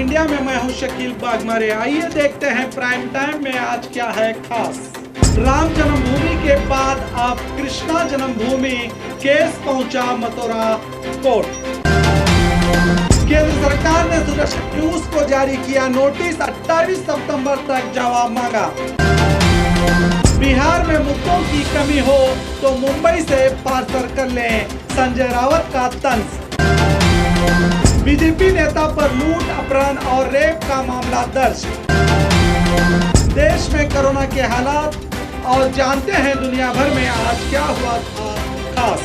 India में मैं हूं शकील बागमारे। आइए देखते हैं प्राइम टाइम में आज क्या है खास। राम जन्मभूमि के बाद अब कृष्णा जन्मभूमि केस पहुंचा मथुरा कोर्ट। केंद्र सरकार ने सुदर्शन न्यूज को जारी किया नोटिस, 28 सितंबर तक जवाब मांगा। बिहार में मुद्दों की कमी हो तो मुंबई से पार्सल कर लें, संजय रावत का तंज। बीजेपी नेता पर लूट, अपहरण और रेप का मामला दर्ज। देश में कोरोना के हालात और जानते हैं दुनिया भर में आज क्या हुआ था खास।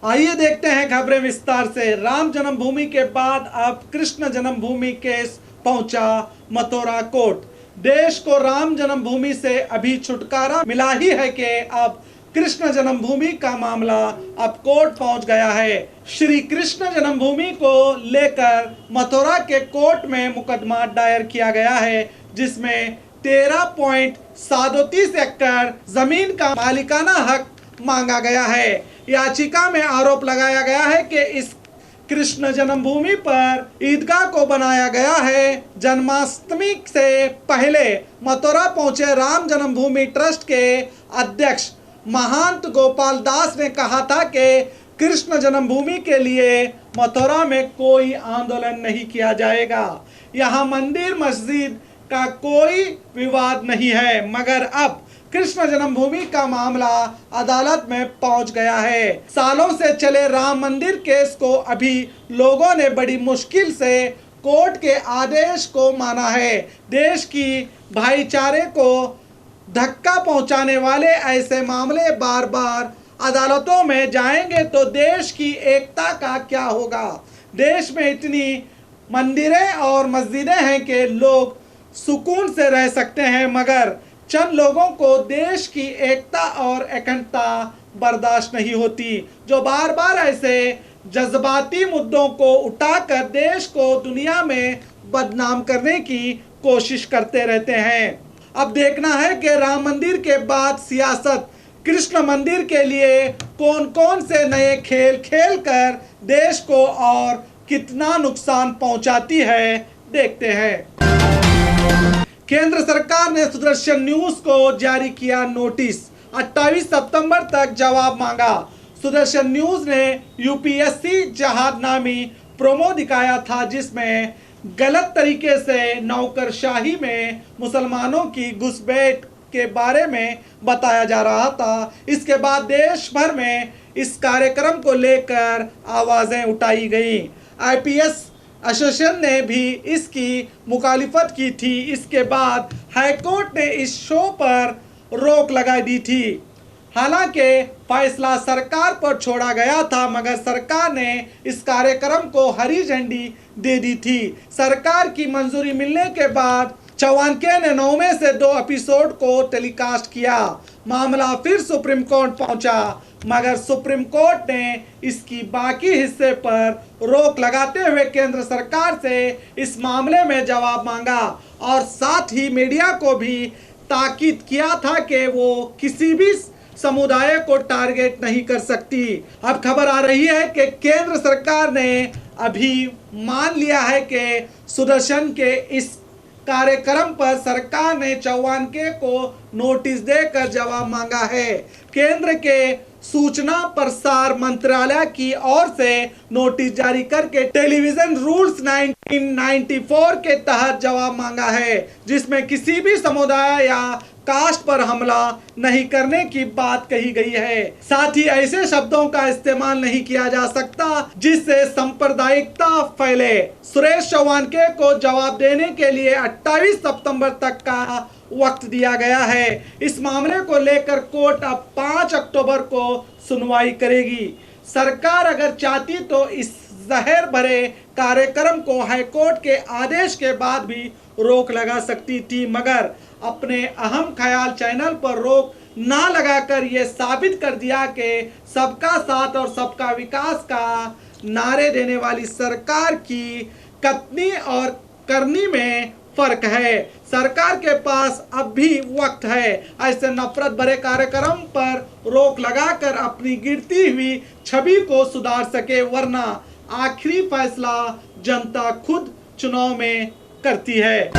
आइए देखते हैं खबरें विस्तार से। राम जन्मभूमि के बाद अब कृष्ण जन्मभूमि केस पहुंचा मथुरा कोर्ट। देश को राम जन्मभूमि से अभी छुटकारा मिला ही है कि अब कृष्ण जन्मभूमि का मामला अब कोर्ट पहुंच गया है। श्री कृष्ण जन्मभूमि को लेकर मथुरा के कोर्ट में मुकदमा दायर किया गया है, जिसमें 13.37 एकड़ जमीन का मालिकाना हक मांगा गया है। याचिका में आरोप लगाया गया है कि इस कृष्ण जन्मभूमि पर ईदगाह को बनाया गया है। जन्माष्टमी से पहले मथुरा पहुंचे राम जन्मभूमि ट्रस्ट के अध्यक्ष महंत गोपाल दास ने कहा था कि कृष्ण जन्मभूमि के लिए मथुरा में कोई आंदोलन नहीं किया जाएगा। यहाँ मंदिर मस्जिद का कोई विवाद नहीं है, मगर अब कृष्ण जन्मभूमि का मामला अदालत में पहुंच गया है। सालों से चले राम मंदिर केस को अभी लोगों ने बड़ी मुश्किल से कोर्ट के आदेश को माना है। देश की भाईचारे को धक्का पहुंचाने वाले ऐसे मामले बार बार अदालतों में जाएंगे तो देश की एकता का क्या होगा। देश में इतनी मंदिरें और मस्जिदें हैं कि लोग सुकून से रह सकते हैं, मगर चंद लोगों को देश की एकता और अखंडता बर्दाश्त नहीं होती, जो बार बार ऐसे जज्बाती मुद्दों को उठाकर देश को दुनिया में बदनाम करने की कोशिश करते रहते हैं। अब देखना है कि राम मंदिर के बाद सियासत कृष्ण मंदिर के लिए कौन कौन से नए खेल खेल कर देश को और कितना नुकसान पहुंचाती है, देखते हैं। केंद्र सरकार ने सुदर्शन न्यूज को जारी किया नोटिस, 28 सितंबर तक जवाब मांगा। सुदर्शन न्यूज ने यूपीएससी जहादनामी प्रोमो दिखाया था, जिसमें गलत तरीके से नौकरशाही में मुसलमानों की घुसपैठ के बारे में बताया जा रहा था। इसके बाद देश भर में इस कार्यक्रम को लेकर आवाजें उठाई गई। आईपीएस एसोसिएशन ने भी इसकी मुखालिफत की थी। इसके बाद हाईकोर्ट ने इस शो पर रोक लगा दी थी। हालांकि फैसला सरकार पर छोड़ा गया था, मगर सरकार ने इस कार्यक्रम को हरी झंडी दे दी थी। सरकार की मंजूरी मिलने के बाद चौहानके ने 9 में से 2 एपिसोड को टेलीकास्ट किया। मामला फिर सुप्रीम कोर्ट पहुंचा, मगर सुप्रीम कोर्ट ने इसकी बाकी हिस्से पर रोक लगाते हुए केंद्र सरकार से इस मामले में जवाब मांगा और साथ ही मीडिया को भी ताकीद किया था कि वो किसी भी समुदाय को टारगेट नहीं कर सकती। अब खबर आ रही है कि केंद्र सरकार ने अभी मान लिया है कि सुदर्शन के इस कार्यक्रम पर सरकार ने चौहानके को नोटिस देकर जवाब मांगा है। केंद्र के सूचना प्रसार मंत्रालय की ओर से नोटिस जारी करके टेलीविजन रूल्स 1994 के तहत जवाब मांगा है, जिसमें किसी भी समुदाय या कास्ट पर हमला नहीं करने की बात कही गई है। साथ ही ऐसे शब्दों का इस्तेमाल नहीं किया जा सकता जिससे सांप्रदायिकता फैले। सुरेश चौहानके को जवाब देने के लिए 28 सितंबर तक का वक्त दिया गया है। इस मामले को लेकर कोर्ट अब 5 अक्टूबर को सुनवाई करेगी। सरकार अगर चाहती तो इस जहर भरे कार्यक्रम को हाईकोर्ट के आदेश के बाद भी रोक लगा सकती थी, मगर अपने अहम ख्याल चैनल पर रोक ना लगाकर यह साबित कर दिया कि सबका साथ और सबका विकास का नारे देने वाली सरकार की कथनी और करनी में फर्क है। सरकार के पास अब भी वक्त है ऐसे नफरत भरे कार्यक्रम पर रोक लगाकर अपनी गिरती हुई छवि को सुधार सके, वरना आखिरी फैसला जनता खुद चुनाव में करती है।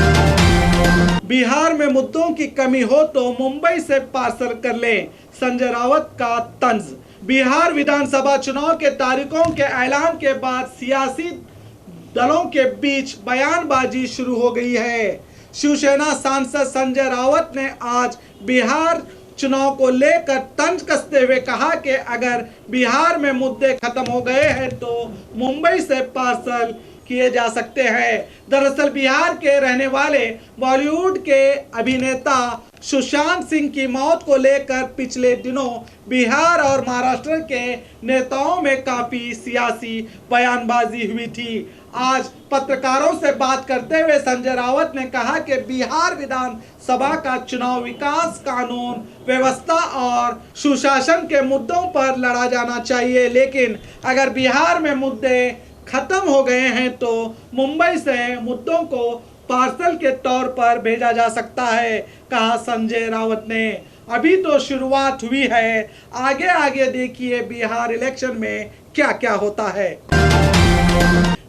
बिहार में मुद्दों की कमी हो तो मुंबई से पार्सल कर लें, संजय राउत का तंज। बिहार विधानसभा चुनाव के तारीखों के ऐलान के बाद सियासी दलों के बीच बयानबाजी शुरू हो गई है। शिवसेना सांसद संजय राउत ने आज बिहार चुनाव को लेकर तंज कसते हुए कहा कि अगर बिहार में मुद्दे खत्म हो गए हैं तो मुंबई से पार्सल किए जा सकते हैं। दरअसल बिहार के रहने वाले बॉलीवुड के अभिनेता सुशांत सिंह की मौत को लेकर पिछले दिनों बिहार और महाराष्ट्र के नेताओं में काफी सियासी बयानबाजी हुई थी। आज पत्रकारों से बात करते हुए संजय राउत ने कहा कि बिहार विधानसभा का चुनाव विकास, कानून व्यवस्था और सुशासन के मुद्दों पर लड़ा जाना चाहिए, लेकिन अगर बिहार में मुद्दे खत्म हो गए हैं तो मुंबई से मुद्दों को पार्सल के तौर पर भेजा जा सकता है, कहा संजय राउत ने। अभी तो शुरुआत हुई है, आगे आगे देखिए बिहार इलेक्शन में क्या क्या होता है।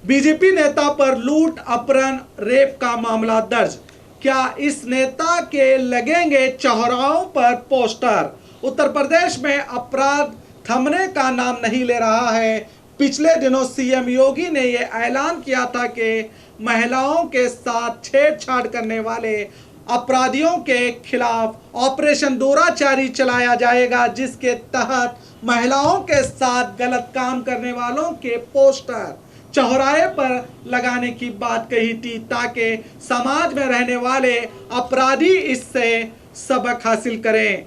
बीजेपी नेता पर लूट, अपहरण, रेप का मामला दर्ज। क्या इस नेता के लगेंगे चौराहों पर पोस्टर? उत्तर प्रदेश में अपराध थमने का नाम नहीं ले रहा है। पिछले दिनों सीएम योगी ने यह ऐलान किया था कि महिलाओं के साथ छेड़छाड़ करने वाले अपराधियों के खिलाफ ऑपरेशन दुराचारी चलाया जाएगा, जिसके तहत महिलाओं के साथ गलत काम करने वालों के पोस्टर चौराहे पर लगाने की बात कही थी, ताकि समाज में रहने वाले अपराधी इससे सबक हासिल करें।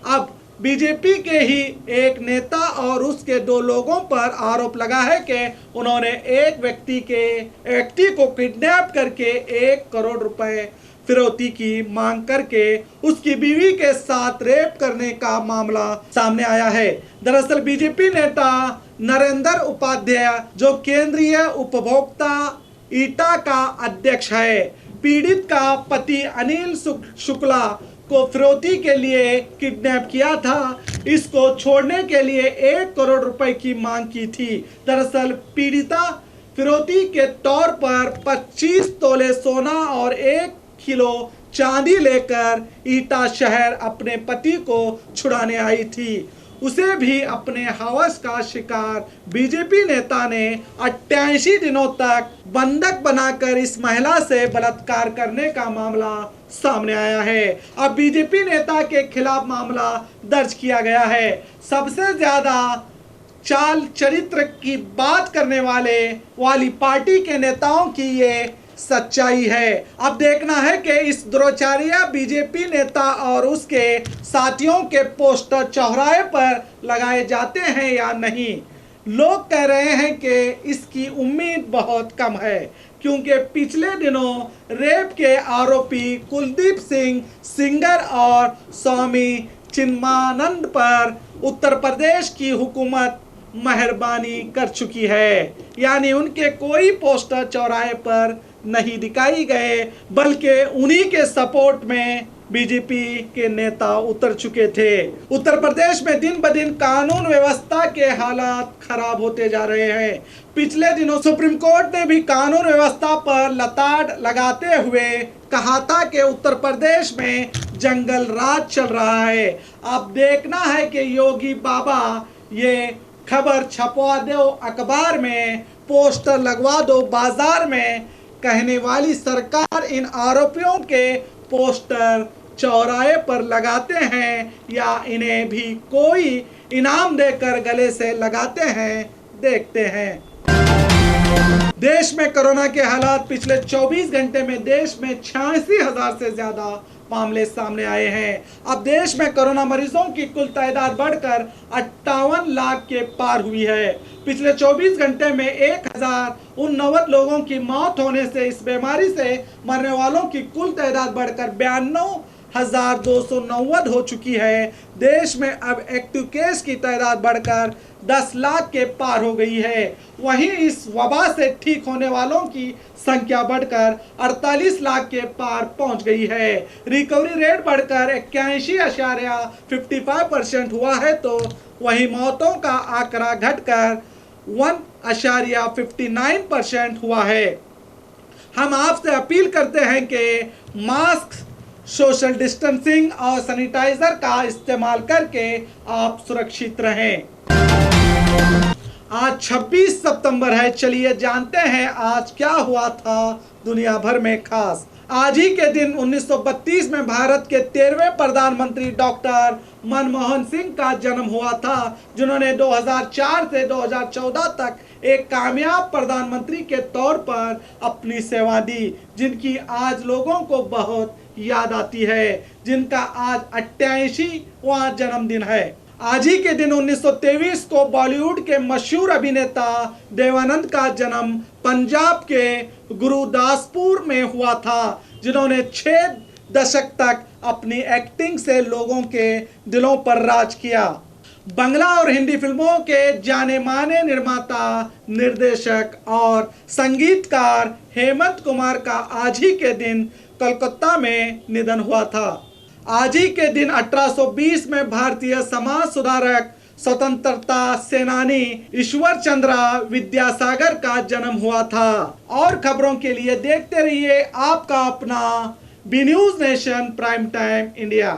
अब बीजेपी के ही एक नेता और उसके दो लोगों पर आरोप लगा है कि उन्होंने एक व्यक्ति को किडनैप करके 1 करोड़ रुपए फिरौती की मांग करके उसकी बीवी के साथ रेप करने का मामला सामने आया है। दरअसल बीजेपी नेता नरेंद्र उपाध्याय, जो केंद्रीय उपभोक्ता ईटा का अध्यक्ष है, पीड़ित का पति अनिल शुक्ला को फिरौती के लिए किडनैप किया था। इसको छोड़ने के लिए 1 करोड़ रुपए की मांग की थी। दरअसल पीड़िता फिरौती के तौर पर 25 तोले सोना और 1 किलो चांदी लेकर ईटा शहर अपने पति को छुड़ाने आई थी। उसे भी अपने हवस का शिकार बीजेपी नेता ने 88 दिनों तक बंधक बनाकर इस महिला से बलात्कार करने का मामला सामने आया है। अब बीजेपी नेता के खिलाफ मामला दर्ज किया गया है। सबसे ज्यादा चाल चरित्र की बात करने वाली पार्टी के नेताओं की ये सच्चाई है। अब देखना है कि इस दुराचारिया बीजेपी नेता और उसके साथियों के पोस्टर चौराहे पर लगाए जाते हैं या नहीं। लोग कह रहे हैं कि इसकी उम्मीद बहुत कम है, क्योंकि पिछले दिनों रेप के आरोपी कुलदीप सिंह सेंगर और स्वामी चिन्मयानंद पर उत्तर प्रदेश की हुकूमत मेहरबानी कर चुकी है, यानी उनके कोई पोस्टर चौराहे पर नहीं दिखाई गए, बल्कि उन्हीं के सपोर्ट में बीजेपी के नेता उतर चुके थे। उत्तर प्रदेश में दिन ब दिन कानून व्यवस्था के हालात खराब होते जा रहे हैं। पिछले दिनों सुप्रीम कोर्ट ने भी कानून व्यवस्था पर लताड़ लगाते हुए कहा था कि उत्तर प्रदेश में जंगल राज चल रहा है। अब देखना है कि योगी बाबा ये खबर छपवा दो अखबार में, पोस्टर लगवा दो बाजार में, कहने वाली सरकार इन आरोपियों के पोस्टर चौराहे पर लगाते हैं या इन्हें भी कोई इनाम देकर गले से लगाते हैं, देखते हैं। देश में कोरोना के हालात। पिछले 24 घंटे में देश में 86,000 से ज्यादा मामले सामने आए हैं। अब देश में कोरोना मरीजों की कुल तादाद बढ़कर 58 लाख के पार हुई है। पिछले 24 घंटे में 1089 लोगों की मौत होने से इस बीमारी से मरने वालों की कुल तादाद बढ़कर 92,290 हो चुकी है। देश में अब एक्टिव केस की तादाद बढ़कर 10 लाख के पार हो गई है। वहीं इस वबा से ठीक होने वालों की संख्या बढ़कर 48 लाख के पार पहुंच गई है। रिकवरी रेट बढ़कर 81.55% हुआ है, तो वहीं मौतों का आंकड़ा घटकर 1.59% हुआ है। हम आपसे अपील करते हैं कि मास्क, सोशल डिस्टेंसिंग और सैनिटाइजर का इस्तेमाल करके आप सुरक्षित रहें। आज 26 सितंबर है। चलिए जानते हैं आज क्या हुआ था दुनिया भर में खास। आज ही के दिन 1932 में भारत के 13वें प्रधानमंत्री डॉक्टर मनमोहन सिंह का जन्म हुआ था, जिन्होंने 2004 से 2014 तक एक कामयाब प्रधानमंत्री के तौर पर अपनी सेवा दी, जिनकी आज लोगों को बहुत याद आती है, जिनका आज 88वां जन्मदिन है। आज ही के दिन 1923 को बॉलीवुड के मशहूर अभिनेता देवानंद का जन्म पंजाब के गुरुदासपुर में हुआ था, जिन्होंने 6 दशक तक अपनी एक्टिंग से लोगों के दिलों पर राज किया। बांग्ला और हिंदी फिल्मों के जाने माने निर्माता, निर्देशक और संगीतकार हेमंत कुमार का आज ही के दिन कोलकाता में निधन हुआ था। आज ही के दिन 1820 में भारतीय समाज सुधारक, स्वतंत्रता सेनानी ईश्वर चंद्र विद्यासागर का जन्म हुआ था। और खबरों के लिए देखते रहिए आपका अपना B news nation prime time India.